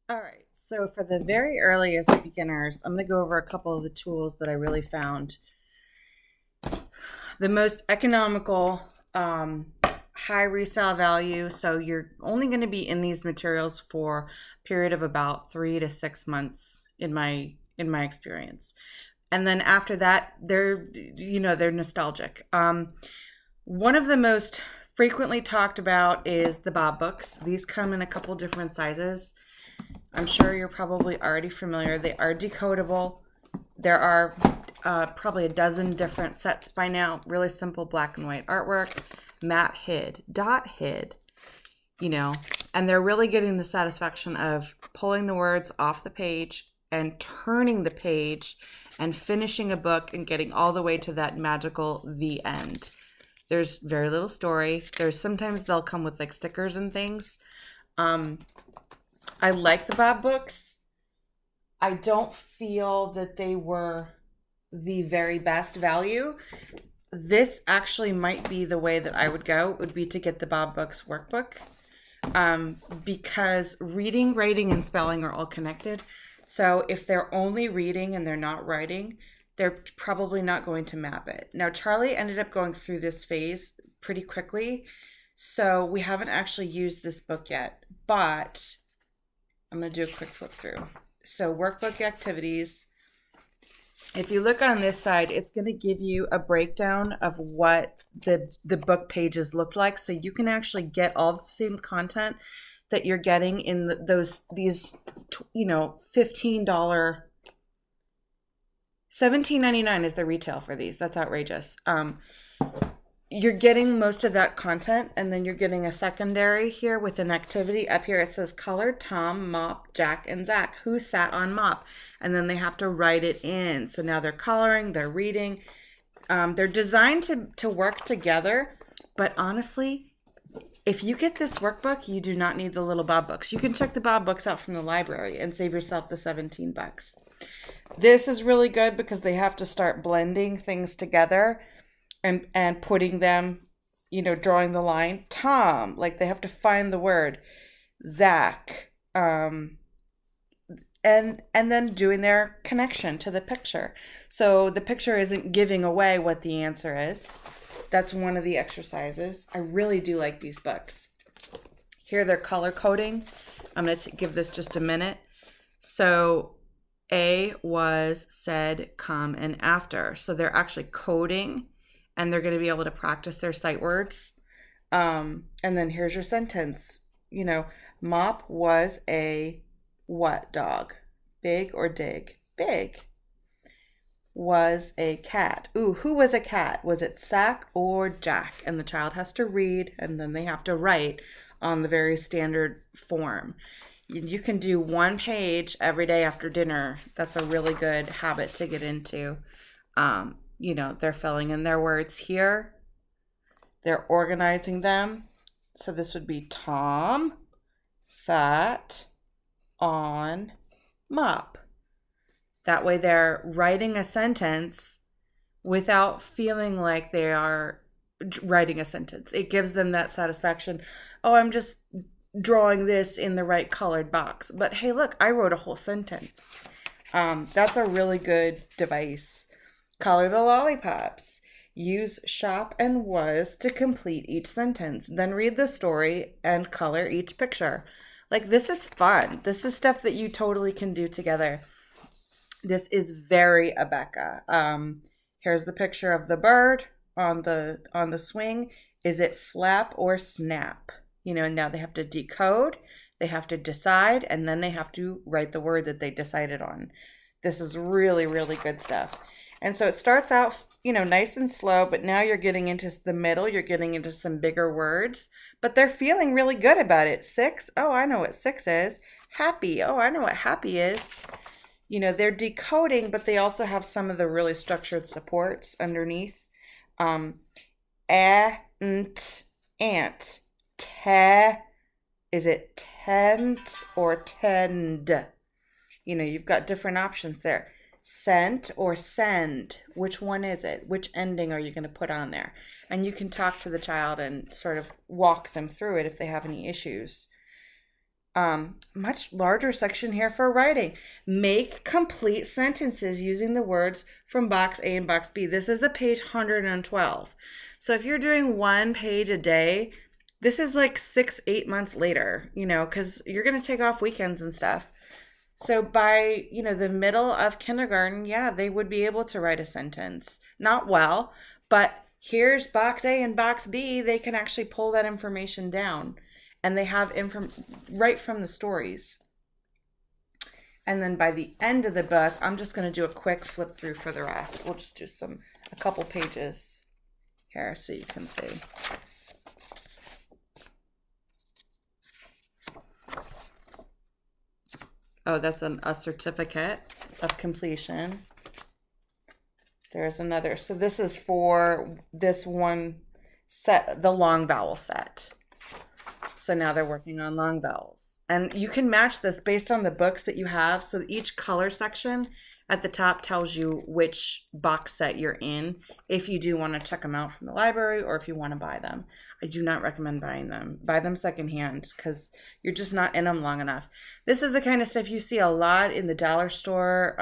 All right. So for the very earliest beginners, I'm going to go over a couple of the tools that I really found the most economical, high resale value. So you're only going to be in these materials for a period of about 3 to 6 months in my experience. And then after that, they're nostalgic. One of the most frequently talked about is the Bob books. These come in a couple different sizes. I'm sure you're probably already familiar. They are decodable. There are probably a dozen different sets by now. Really simple black and white artwork, matte hid, dot hid, you know, and they're really getting the satisfaction of pulling the words off the page and turning the page and finishing a book and getting all the way to that magical the end. There's very little story. There's sometimes they'll come with like stickers and things. Um, I like the Bob books. I don't feel that they were the very best value. This actually might be the way that I would go, would be to get the Bob Books workbook, because reading, writing, and spelling are all connected. So if they're only reading and they're not writing, they're probably not going to map it. Now, Charlie ended up going through this phase pretty quickly, so we haven't actually used this book yet, but I'm going to do a quick flip through. So workbook activities. If you look on this side, it's going to give you a breakdown of what the book pages look like, so you can actually get all the same content that you're getting in these $15, $17.99 is the retail for these. That's outrageous. You're getting most of that content, and then you're getting a secondary here with an activity. Up here it says colored Tom, Mop, Jack, and Zach. Who sat on Mop? And then they have to write it in. So now they're coloring, they're reading. They're designed to work together, but honestly, if you get this workbook, you do not need the little Bob books. You can check the Bob books out from the library and save yourself the $17. This is really good because they have to start blending things together and putting them, drawing the line. Tom, like they have to find the word. Zach, and then doing their connection to the picture. So the picture isn't giving away what the answer is. That's one of the exercises. I really do like these books. Here they're color coding. I'm going to give this just a minute. So A was, said, come, and after. So they're actually coding, and they're going to be able to practice their sight words. And then here's your sentence. Mop was a what dog? Big or dig? Big. Was a cat. Ooh, who was a cat? Was it Sack or Jack? And the child has to read, and then they have to write on the very standard form. You can do one page every day after dinner. That's a really good habit to get into. They're filling in their words here. They're organizing them. So this would be Tom sat on Mop. That way they're writing a sentence without feeling like they are writing a sentence. It gives them that satisfaction. Oh, I'm just drawing this in the right colored box. But hey, look, I wrote a whole sentence. That's a really good device. Color the lollipops. Use shop and was to complete each sentence. Then read the story and color each picture. Like, this is fun. This is stuff that you totally can do together. This is very Abeka. Here's the picture of the bird on the swing. Is it flap or snap? Now they have to decode, they have to decide, and then they have to write the word that they decided on. This is really, really good stuff. And so it starts out, nice and slow, but now you're getting into the middle, you're getting into some bigger words, but they're feeling really good about it. 6, oh, I know what 6 is. Happy, oh, I know what happy is. They're decoding, but they also have some of the really structured supports underneath. Ant, ant, te, is it tent or tend? You've got different options there. Sent or send, which one is it? Which ending are you going to put on there? And you can talk to the child and sort of walk them through it if they have any issues. Much larger section here for writing. Make complete sentences using the words from box A and box B. This is a page 112. So if you're doing one page a day, this is like 6, 8 months later, because you're going to take off weekends and stuff. So by, the middle of kindergarten, yeah, they would be able to write a sentence. Not well, but here's box A and box B. They can actually pull that information down. And they have right from the stories. And then by the end of the book, I'm just going to do a quick flip through for the rest. We'll just do a couple pages here so you can see. Oh, that's a certificate of completion. There's another. So this is for this one set, the long vowel set. So now they're working on long vowels. And you can match this based on the books that you have. So each color section at the top tells you which box set you're in, if you do want to check them out from the library or if you want to buy them. I do not recommend buying them. Buy them secondhand because you're just not in them long enough. This is the kind of stuff you see a lot in the dollar store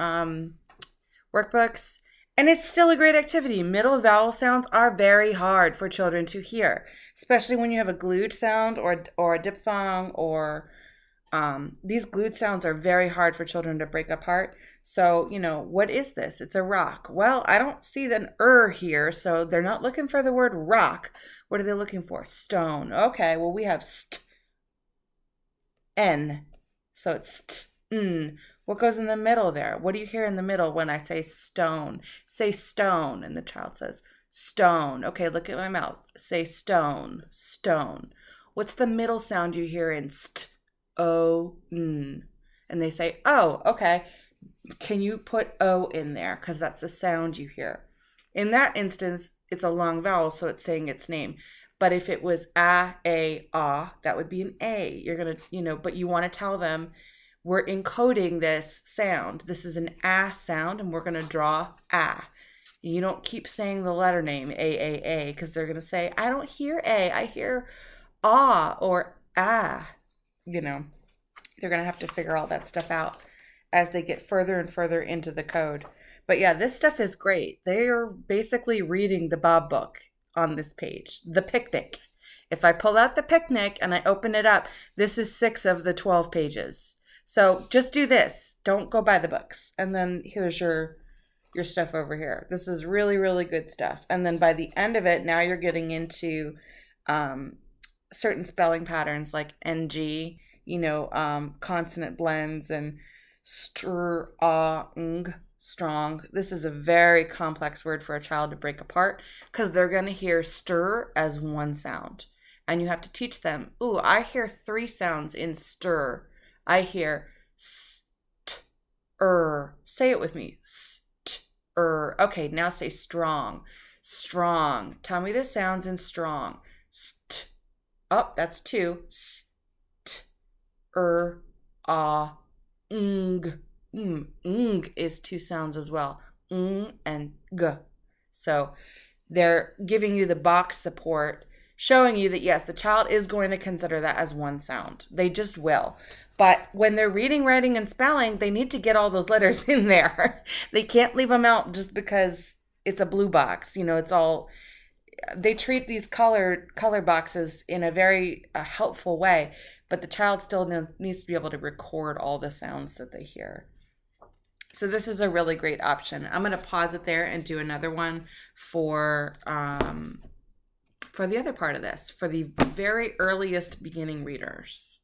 workbooks. And it's still a great activity. Middle vowel sounds are very hard for children to hear, especially when you have a glued sound or a diphthong or these glued sounds are very hard for children to break apart. So, what is this? It's a rock. Well, I don't see the here, so they're not looking for the word rock. What are they looking for? Stone. Okay, well, we have N. So it's What goes in the middle there? What do you hear in the middle when I say stone? Say stone. And the child says stone. Okay, look at my mouth. Say stone. Stone. What's the middle sound you hear in O, N? And they say, oh, okay. Can you put O in there? Because that's the sound you hear. In that instance, it's a long vowel, so it's saying its name. But if it was ah, that would be an A. You're going to, but you want to tell them, we're encoding this sound. This is an sound, and we're going to draw You don't keep saying the letter name, A, because they're going to say, I don't hear A. I hear or They're going to have to figure all that stuff out as they get further and further into the code. But yeah, this stuff is great. They are basically reading the Bob book on this page, the picnic. If I pull out the picnic and I open it up, this is 6 of the 12 pages. So just do this. Don't go buy the books. And then here's your stuff over here. This is really, really good stuff. And then by the end of it, now you're getting into certain spelling patterns like NG, consonant blends and strong. This is a very complex word for a child to break apart because they're going to hear stir as one sound. And you have to teach them, I hear 3 sounds in stir. I hear st, Say it with me. St, Okay, now say strong. Strong. Tell me the sounds in strong. St. Oh, that's 2. St, is 2 sounds as well. And g. So they're giving you the box support, showing you that, yes, the child is going to consider that as one sound. They just will. But when they're reading, writing, and spelling, they need to get all those letters in there. They can't leave them out just because it's a blue box. It's all... They treat these color boxes in a very helpful way, but the child still needs to be able to record all the sounds that they hear. So this is a really great option. I'm going to pause it there and do another one for the other part of this, for the very earliest beginning readers.